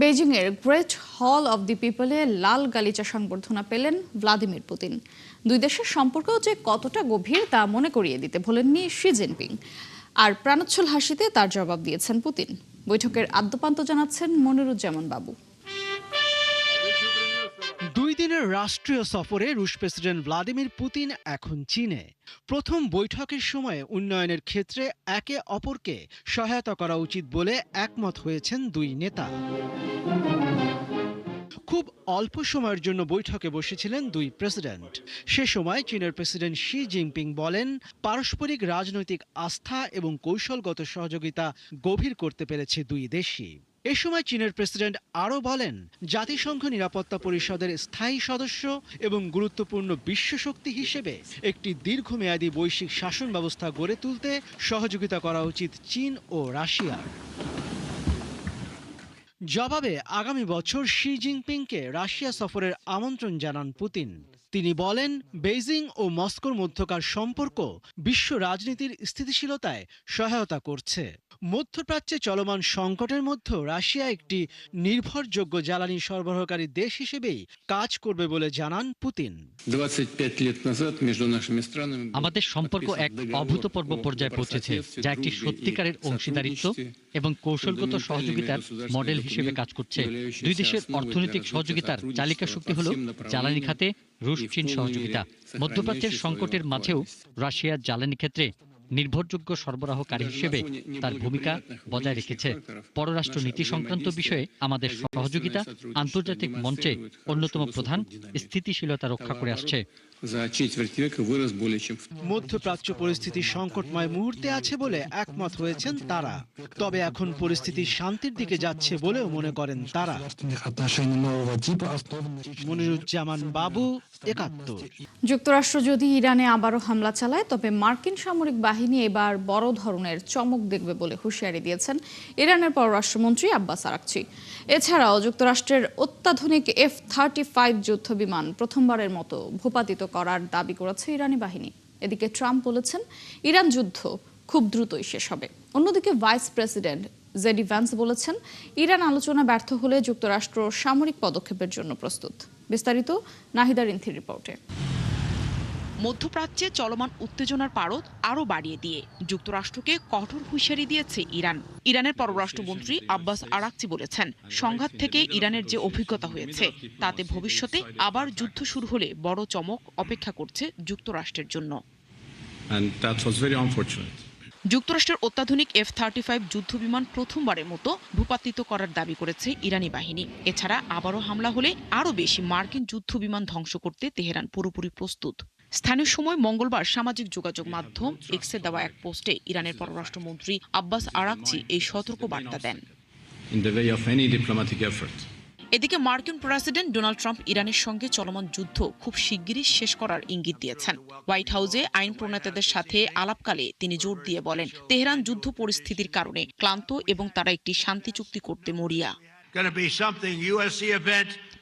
বেজিংয়ের great হল of the পিপলে লাল গালিচা সংবর্ধনা পেলেন ভ্লাদিমির পুতিন। দুই দেশের সম্পর্ক যে কতটা গভীর তা মনে করিয়ে দিতে ভোলেননি শি জিনপিং। আর প্রাণোচ্ছল হাসিতে তার জবাব দিয়েছেন পুতিন। বৈঠকের আদ্যপান্ত জানাচ্ছেন মনিরুজ্জামান বাবু। দুই দিনের রাষ্ট্রীয় সফরে রুশ প্রেসিডেন্ট ভ্লাদিমির পুতিন এখন চীনে। প্রথম বৈঠকের সময় উন্নয়নের ক্ষেত্রে একে অপরকে সহায়তা করা উচিত বলে একমত হয়েছেন দুই নেতা। খুব অল্প সময়ের জন্য বৈঠকে বসেছিলেন দুই প্রেসিডেন্ট। সে সময় চীনের প্রেসিডেন্ট শি জিনপিং বলেন, পারস্পরিক রাজনৈতিক আস্থা এবং কৌশলগত সহযোগিতা গভীর করতে পেরেছে দুই দেশই। এ সময় চীনের প্রেসিডেন্ট আরও বলেন, জাতিসংঘ নিরাপত্তা পরিষদের স্থায়ী সদস্য এবং গুরুত্বপূর্ণ বিশ্বশক্তি হিসেবে একটি দীর্ঘমেয়াদী বৈশ্বিক শাসন ব্যবস্থা গড়ে তুলতে সহযোগিতা করা উচিত চীন ও রাশিয়ার। জবাবে আগামী বছর শি জিনপিংকে রাশিয়া সফরের আমন্ত্রণ জানান পুতিন। তিনি বলেন, বেইজিং ও মস্কোর মধ্যকার সম্পর্ক বিশ্ব রাজনীতির স্থিতিশীলতায় সহায়তা করছে। মধ্যপ্রাচ্যে চলমান সংকটের মধ্যে রাশিয়া একটি নির্ভরযোগ্য জ্বালানি সরবরাহকারী দেশ হিসেবেই কাজ করবে বলে জানান পুতিন। আমাদের সম্পর্ক এক অভূতপূর্ব পর্যায়ে পৌঁছেছে, যা একটি সত্যিকারের অংশীদারিত্ব এবং কৌশলগত সহযোগিতার মডেল হিসেবে কাজ করছে। দুই দেশের অর্থনৈতিক সহযোগিতার চালিকা শক্তি হল জ্বালানি খাতে রুশ চীন সহযোগিতা। মধ্যপ্রাচ্যের সংকটের মাঝেও রাশিয়ার জ্বালানি ক্ষেত্রে নির্ভরযোগ্য সরবরাহকারী হিসেবে তার ভূমিকা বজায় রেখেছে। পররাষ্ট্র নীতি সংক্রান্ত বিষয়ে আমাদের সহযোগিতা আন্তর্জাতিক মঞ্চে অন্যতম প্রধান স্থিতিশীলতা রক্ষা করে আসছে। মধ্যপ্রাচ্য পরিস্থিতি সংকটময় মুহূর্তে আছে বলে একমত হয়েছেন তারা। তবে এখন পরিস্থিতি শান্তির দিকে যাচ্ছে বলেও মনে করেন তারা। মনিরুজ্জামান বাবু, ৭১। যুক্তরাষ্ট্র যদি ইরানে আবারও হামলা চালায় তবে মার্কিন সামরিক বাহিনী এবার বড় ধরনের চমক দেখবে বলে হুঁশিয়ারি দিয়েছেন ইরানের পররাষ্ট্রমন্ত্রী আব্বাস আরাকচি। এছাড়াও যুক্তরাষ্ট্রের অত্যাধুনিক F-35 যুদ্ধবিমান প্রথমবারের মতো ভূপাতিত করার দাবি করেছে ইরানি বাহিনী। এদিকে ট্রাম্প বলেছেন, ইরান যুদ্ধ খুব দ্রুতই শেষ হবে। অন্যদিকে ভাইস প্রেসিডেন্ট জেডি ভ্যান্স বলেছেন, ইরান আলোচনা ব্যর্থ হলে যুক্তরাষ্ট্র সামরিক পদক্ষেপের জন্য প্রস্তুত। বিস্তারিত নাহিদা রিন্থির রিপোর্টে। মধ্যপ্রাচ্যে চলমান উত্তেজনার পারদ আরও বাড়িয়ে দিয়ে যুক্তরাষ্ট্রকে কঠোর হুঁশিয়ারি দিয়েছে ইরান। ইরানের পররাষ্ট্রমন্ত্রী আব্বাস আরাকচি বলেছেন, সংঘাত থেকে ইরানের যে অভিজ্ঞতা হয়েছে তাতে ভবিষ্যতে আবার যুদ্ধ শুরু হলে বড় চমক অপেক্ষা করছে যুক্তরাষ্ট্রের জন্য। যুক্তরাষ্ট্রের অত্যাধুনিক F-35 যুদ্ধবিমান প্রথমবারের মতো ভূপাতিত করার দাবি করেছে ইরানি বাহিনী। এছাড়া আবারও হামলা হলে আরও বেশি মার্কিন যুদ্ধবিমান ধ্বংস করতে তেহরান পুরোপুরি প্রস্তুত। স্থানীয় সময় মঙ্গলবার সামাজিক যোগাযোগ মাধ্যম এক্সে দেওয়া এক পোস্টে ইরানের পররাষ্ট্রমন্ত্রী আব্বাস আরাকচি এই সতর্ক বার্তা দেন। এদিকে মার্কিন প্রেসিডেন্ট ডোনাল্ড ট্রাম্প ইরানের সঙ্গে চলমান যুদ্ধ খুব শিগগিরই শেষ করার ইঙ্গিত দিয়েছেন। হোয়াইট হাউসে আইন প্রণেতাদের সাথে আলাপকালে তিনি জোর দিয়ে বলেন, তেহরান যুদ্ধ পরিস্থিতির কারণে ক্লান্ত এবং তারা একটি শান্তি চুক্তি করতে মরিয়া।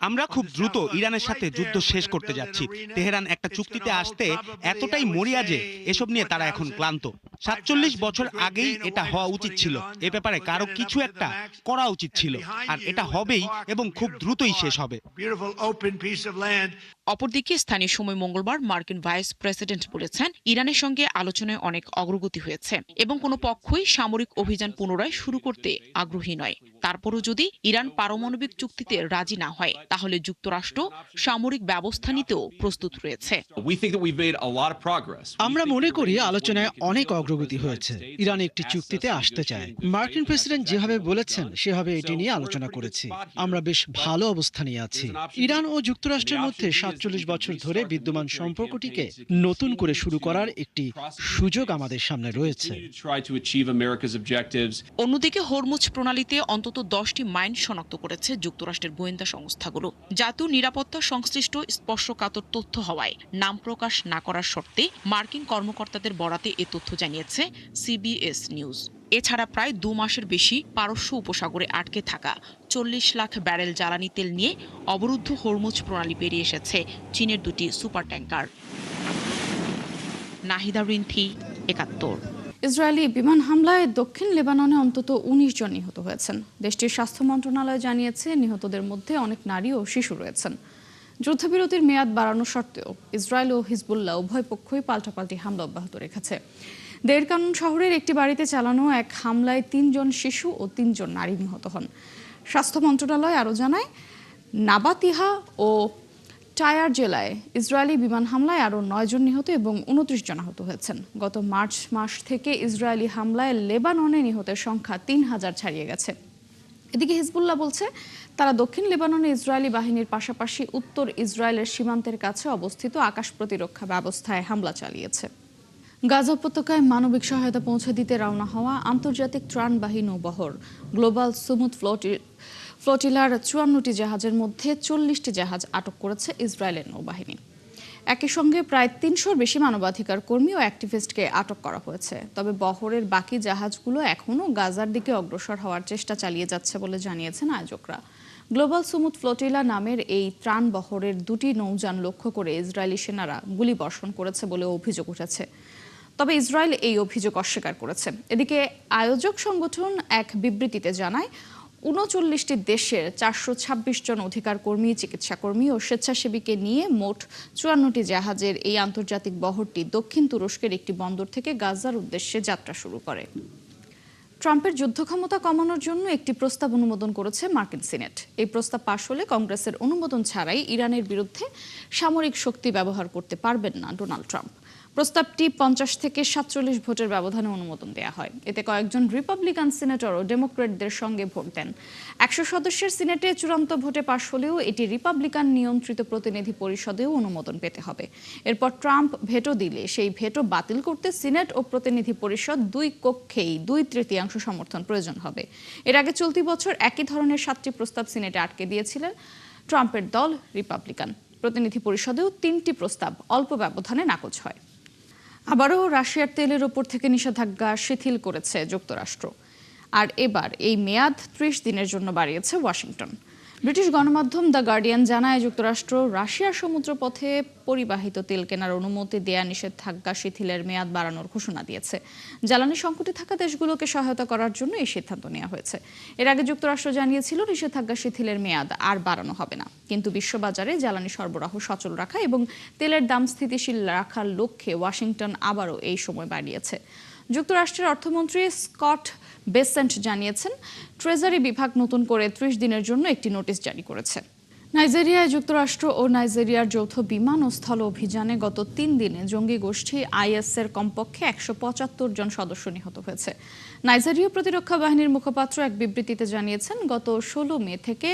আমরা খুব দ্রুত ইরানের সাথে যুদ্ধ শেষ করতে যাচ্ছি। তেহরান একটা চুক্তিতে আসতে এতটাই মরিয়া যে এসব নিয়ে তারা এখন ক্লান্ত। ৪৭ বছর আগেই এটা হওয়া উচিত ছিল। এ ব্যাপারে কারো কিছু একটা করা উচিত ছিল, আর এটা হবেই এবং খুব দ্রুতই শেষ হবে। অপরদিকে স্থানীয় সময় মঙ্গলবার মার্কিন ভাইস প্রেসিডেন্ট বলেছেন, ইরানের সঙ্গে আলোচনায় অনেক অগ্রগতি হয়েছে এবং কোনো পক্ষই সামরিক অভিযান পুনরায় শুরু করতে আগ্রহী নয়। তারপরও যদি ইরান পারমাণবিক চুক্তিতে রাজি না হয় তাহলে যুক্তরাষ্ট্র সামরিক ব্যবস্থা নিতেও প্রস্তুত রয়েছে। আমরা মনে করি আলোচনায় অনেক অগ্রগতি হয়েছে। ইরান একটি চুক্তিতে আসতে চায়। মার্কিন প্রেসিডেন্ট যেভাবে বলেছেন সেভাবে এটি নিয়ে আলোচনা করেছি। আমরা বেশ ভালো অবস্থানে আছি। ইরান ও যুক্তরাষ্ট্রের মধ্যে ৪৭ বছর ধরে বিদ্যমান সম্পর্কটিকে নতুন করে শুরু করার একটি সুযোগ আমাদের সামনে রয়েছে। অন্যদিকে হরমুজ প্রণালীতে অন্তত 10টি মাইন শনাক্ত করেছে যুক্তরাষ্ট্রের গোয়েন্দা সংস্থাগুলো। জাতীয় নিরাপত্তা সংশ্লিষ্ট স্পর্শকাতর তথ্য হওয়ায় নাম প্রকাশ না করার শর্তে মার্কিন কর্মকর্তাদের বরাতে এ তথ্য জানিয়েছে CBS নিউজ। এছাড়া প্রায় 2 মাসের বেশি পারস্য উপসাগরে আটকে থাকা 40 লাখ ব্যারেল জ্বালানি তেল নিয়ে অবরুদ্ধ হরমুজ প্রণালী পেরিয়ে এসেছে চীনের 2টি super tanker. Nahida Rinthi, ৭১। Israeli বিমান হামলায় দক্ষিণ লেবাননে অন্তত ১৯ জন নিহত হয়েছেন। দেশটির স্বাস্থ্য মন্ত্রণালয় জানিয়েছে, নিহতদের মধ্যে অনেক নারী ও শিশু রয়েছেন। যুদ্ধবিরতির মেয়াদ বাড়ানো সত্ত্বেও ইসরায়েল ও হিজবুল্লাহ উভয় পক্ষই পাল্টাপাল্টি হামলা অব্যাহত রেখেছে। দের কানুন শহরের একটি বাড়িতে চালানো এক হামলায় ৩ জন শিশু ও ৩ জন নারী নিহত হন। স্বাস্থ্য মন্ত্রণালয় আরও জানায়, নাবাতিহা ও টায়ার জেলায় ইসরায়েলি বিমান হামলায় আরও ৯ জন নিহত এবং ২৯ জন আহত হয়েছেন। গত মার্চ মাস থেকে ইসরায়েলি হামলায় লেবাননে নিহতের সংখ্যা ৩,০০০ ছাড়িয়ে গেছে। এদিকে হিজবুল্লাহ বলছে, তারা দক্ষিণ লেবাননে ইসরায়েলি বাহিনীর পাশাপাশি উত্তর ইসরায়েলের সীমান্তের কাছে অবস্থিত আকাশ প্রতিরক্ষা ব্যবস্থায় হামলা চালিয়েছে। গাজা উপত্যকায় মানবিক সহায়তা পৌঁছে দিতে রওনা হওয়া আন্তর্জাতিক ত্রাণবাহী নৌবহর গ্লোবাল সুমুদ ফ্লোটিলার ৫৪টি জাহাজের মধ্যে ৪০টি জাহাজ আটক করেছে ইসরায়েলের নৌবাহিনী। একই সঙ্গে প্রায় ৩০০-র বেশি মানবাধিকার কর্মী ও অ্যাক্টিভিস্টকে আটক করা হয়েছে। তবে বহরের বাকি জাহাজগুলো এখনও গাজার দিকে অগ্রসর হওয়ার চেষ্টা চালিয়ে যাচ্ছে বলে জানিয়েছেন আয়োজকরা। গ্লোবাল সুমুদ ফ্লোটিলা নামের এই ত্রাণ বহরের ২টি নৌযান লক্ষ্য করে ইসরায়েলি সেনারা গুলি বর্ষণ করেছে বলে অভিযোগ উঠেছে। তবে ইসরায়েল এই অভিযোগ অস্বীকার করেছে। এদিকে আয়োজক সংগঠন এক বিবৃতিতে জানায়, ৩৯টি দেশের ৪২৬ জন অধিকার কর্মী, চিকিৎসা কর্মী ও স্বেচ্ছাসেবীকে নিয়ে মোট ৫৪টি জাহাজের এই আন্তর্জাতিক বহরটি দক্ষিণ তুরস্কের একটি বন্দর থেকে গাজার উদ্দেশ্যে যাত্রা শুরু করে। ট্রাম্পের যুদ্ধ ক্ষমতা কমানোর জন্য একটি প্রস্তাব অনুমোদন করেছে মার্কিন সিনেট। এই প্রস্তাব পাশ হলে কংগ্রেসের অনুমোদন ছাড়াই ইরানের বিরুদ্ধে সামরিক শক্তি ব্যবহার করতে পারবেন না ডোনাল্ড ট্রাম্প। প্রস্তাবটি ৫০ থেকে ৪৭ ভোটের ব্যবধানে অনুমোদন দেওয়া হয়। এতে কয়েকজন রিপাবলিকান সিনেটর ও ডেমোক্র্যাটদের সঙ্গে ভোট দেন। ১০০ সদস্যের সিনেটে চূড়ান্ত ভোটে পাশ হলেও এটি রিপাবলিকান নিয়ন্ত্রিত প্রতিনিধি পরিষদেও অনুমোদন পেতে হবে। এরপর ট্রাম্প ভেটো দিলে সেই ভেটো বাতিল করতে সিনেট ও প্রতিনিধি পরিষদ দুই কক্ষেই ২/৩ সমর্থন প্রয়োজন হবে। এর আগে চলতি বছর একই ধরনের ৭টি প্রস্তাব সিনেটে আটকে দিয়েছিলেন ট্রাম্পের দল রিপাবলিকান। প্রতিনিধি পরিষদেও ৩টি প্রস্তাব অল্প ব্যবধানে নাকচ হয়। আবারও রাশিয়ার তেলের ওপর থেকে নিষেধাজ্ঞা শিথিল করেছে যুক্তরাষ্ট্র। আর এবার এই মেয়াদ ৩০ দিনের জন্য বাড়িয়েছে ওয়াশিংটন। ব্রিটিশ গণমাধ্যম দ্য গার্ডিয়ান জানায়, যুক্তরাষ্ট্র রাশিয়ার সমুদ্রপথে পরিবাহিত তেল কেনার অনুমতি দেয়া নিষেধাজ্ঞা শিথিলের মেয়াদ বাড়ানোর ঘোষণা দিয়েছে। জ্বালানি সংকটে থাকা দেশগুলোকে সহায়তা করার জন্য এই সিদ্ধান্ত নেওয়া হয়েছে। এর আগে যুক্তরাষ্ট্র জানিয়েছিল, নিষেধাজ্ঞা শিথিলের মেয়াদ আর বাড়ানো হবে না। কিন্তু বিশ্ববাজারে জ্বালানি সরবরাহ সচল রাখা এবং তেলের দাম স্থিতিশীল রাখার লক্ষ্যে ওয়াশিংটন আবারও এই সময় বাড়িয়েছে। যুক্তরাষ্ট্রের অর্থমন্ত্রী স্কট বেসেন্ট জানিয়েছেন, ট্রেজারি বিভাগ নতুন করে ৩০ দিনের জন্য একটি নোটিশ জারি করেছে। নাইজেরিয়ায় যুক্তরাষ্ট্র ও নাইজেরিয়ার যৌথ বিমান ও স্থল অভিযানে গত ৩ দিনে জঙ্গি গোষ্ঠী আইএসের কমপক্ষে ১৭৫ জন সদস্য নিহত হয়েছে। নাইজেরীয় প্রতিরক্ষা বাহিনীর মুখপাত্র এক বিবৃতিতে জানিয়েছেন, গত ১৬ মে থেকে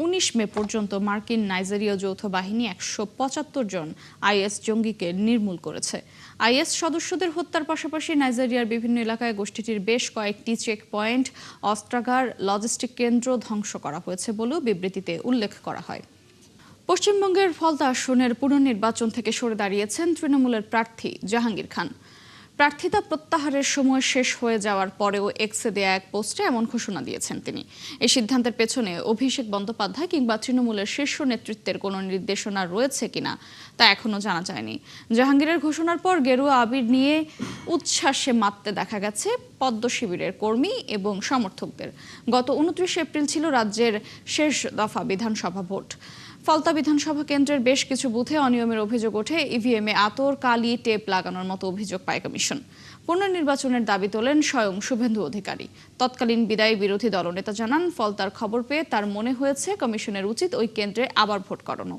১৯ মে পর্যন্ত মার্কিন নাইজেরীয় যৌথ বাহিনী ১৭৫ জন আইএস জঙ্গিকে নির্মূল করেছে। আইএস সদস্যদের হত্যার পাশাপাশি নাইজেরিয়ার বিভিন্ন এলাকায় গোষ্ঠীটির বেশ কয়েকটি চেক পয়েন্ট, অস্ত্রাগার, লজিস্টিক কেন্দ্র ধ্বংস করা হয়েছে বলেও বিবৃতিতে উল্লেখ করা হয়। পশ্চিমবঙ্গের ফলতা আসনের পুনর্নির্বাচন থেকে সরে দাঁড়িয়েছেন তৃণমূলের প্রার্থী জাহাঙ্গীর খান। প্রার্থিতা প্রত্যাহারের সময় শেষ হয়ে যাওয়ার পরেও এক্সে দেয়া এক পোস্টে এমন ঘোষণা দিয়েছেন তিনি। এই সিদ্ধান্তের পেছনে অভিষেক বন্দ্যোপাধ্যায় কিংবা তৃণমূলের শীর্ষ নেতৃত্বের কোনো নির্দেশনা রয়েছে কিনা তা এখনও জানা যায়নি। জাহাঙ্গীরের ঘোষণার পর গেরুয়া আবির নিয়ে উচ্ছ্বাসে মাততে দেখা গেছে পদ্ম শিবিরের কর্মী এবং সমর্থকদের। গত ২৯ এপ্রিল ছিল রাজ্যের শেষ দফা বিধানসভা ভোট। ফলতা বিধানসভা কেন্দ্রের বেশ কিছু বুথে অনিয়মের অভিযোগ ওঠে। ইভিএমে আতর, কালি, টেপ লাগানোর মতো অভিযোগ পায় কমিশন। পুনর্নির্বাচনের দাবি তোলেন স্বয়ং শুভেন্দু অধিকারী। তৎকালীন বিদায়ী বিরোধী দলনেতা জানান, ফলতার খবর পেয়ে তার মনে হয়েছে কমিশনের উচিত ওই কেন্দ্রে আবার ভোট করানো।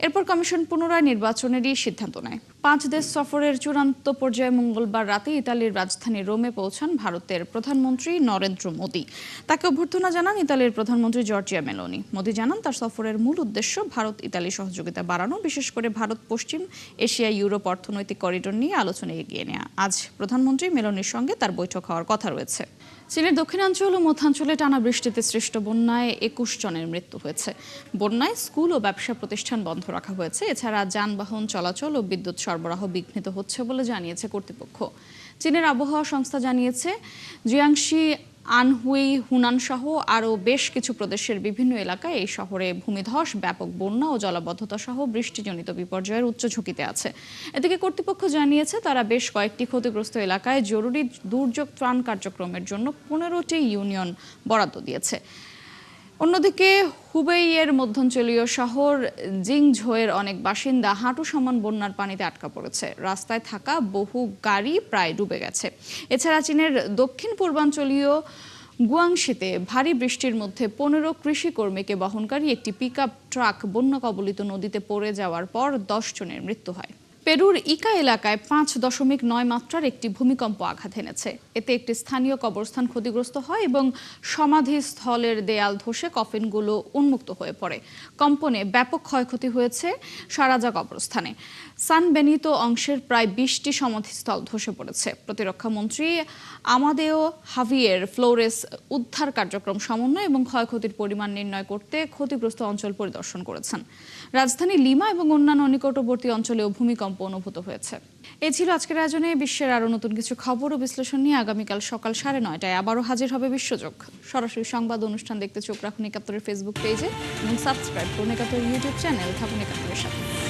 এরপর কমিশন পুনরায় নির্বাচনেরই সিদ্ধান্ত নেয়। 5 দেশ সফরের চূড়ান্ত পর্যায়ে মঙ্গলবার রাতে ইতালির রাজধানী রোমে পৌঁছান ভারতের প্রধানমন্ত্রী নরেন্দ্র মোদি। তাকে অভ্যর্থনা জানান ইতালির প্রধানমন্ত্রী জর্জিয়া মেলোনি। মোদি জানান, তার সফরের মূল উদ্দেশ্য ভারত ইতালি সহযোগিতা বাড়ানো, বিশেষ করে ভারত পশ্চিম এশিয়া ইউরোপ অর্থনৈতিক করিডোর নিয়ে আলোচনা এগিয়ে নেওয়া। আজ প্রধানমন্ত্রী মেলোনির সঙ্গে তার বৈঠক হওয়ার কথা রয়েছে। চীনের দক্ষিণাঞ্চল ও মধ্যাঞ্চলে টানা বৃষ্টিতে সৃষ্ট বন্যায় ২১ জনের মৃত্যু হয়েছে। বন্যায় স্কুল ও ব্যবসা প্রতিষ্ঠান বন্ধ রাখা হয়েছে। এছাড়া যানবাহন চলাচল ও বিদ্যুৎ সরবরাহ বিঘ্নিত হচ্ছে বলে জানিয়েছে কর্তৃপক্ষ। চীনের আবহাওয়া সংস্থা জানিয়েছে, জিয়াংশি আনহুই, হুনান সহ আরও বেশ কিছু প্রদেশের বিভিন্ন এলাকায় এই শহরে ভূমিধস, ব্যাপক বন্যা ও জলাবদ্ধতা সহ বৃষ্টিজনিত বিপর্যয়ের উচ্চ ঝুঁকিতে আছে। এদিকে কর্তৃপক্ষ জানিয়েছে তারা বেশ কয়েকটি ক্ষতিগ্রস্ত এলাকায় জরুরি দুর্যোগ ত্রাণ কার্যক্রমের জন্য 15টি ইউনিয়ন বরাদ্দ দিয়েছে। অন্যদিকে হুবেইয়ের মধ্যাঞ্চলীয় শহর জিংঝোয়ের অনেক বাসিন্দা হাঁটু সমান বন্যার পানিতে আটকা পড়েছে। রাস্তায় থাকা বহু গাড়ি প্রায় ডুবে গেছে। এছাড়া চীনের দক্ষিণ পূর্বাঞ্চলীয় গুয়াংশিতে ভারী বৃষ্টির মধ্যে 15 কৃষি কর্মীকে বহনকারী একটি পিকআপ ট্রাক বন্যা কবলিত নদীতে পড়ে যাওয়ার পর 10 জনের মৃত্যু হয়। পেরুর ইকা এলাকায় 5.9 মাত্রার একটি ভূমিকম্প আঘাত এনেছে। এতে একটি স্থানীয় কবরস্থান ক্ষতিগ্রস্ত হয় এবং সমাধিস্থলের দেয়াল ধসে কফিনগুলো উন্মুক্ত হয়ে পড়ে। কম্পনে ব্যাপক ক্ষয়ক্ষতি হয়েছে সারাজা কবরস্থানে। সান বেনিতো অংশের প্রায় 20টি সমাধিস্থল ধসে পড়েছে। প্রতিরক্ষা মন্ত্রী আমাদেও হাভিয়ের ফ্লোরেস উদ্ধার কার্যক্রম সমন্বয় এবং ক্ষয়ক্ষতির পরিমাণ নির্ণয় করতে ক্ষতিগ্রস্ত অঞ্চল পরিদর্শন করেছেন। রাজধানী লিমা এবং অন্যান্য নিকটবর্তী অঞ্চলেও ভূমিকম্প অনুভূত হয়েছে। এ ছিল আজকের আয়োজনে। বিশ্বের আরও নতুন কিছু খবর ও বিশ্লেষণ নিয়ে আগামীকাল সকাল 9:30টায় আবারও হাজির হবে বিশ্বযোগ। সরাসরি সংবাদ অনুষ্ঠান দেখতে চোখ রাখুন একাত্তরের ফেসবুক পেজে এবং সাবস্ক্রাইব করুন একাত্তরের ইউটিউব চ্যানেল। থাকুন একাত্তরের সাথে।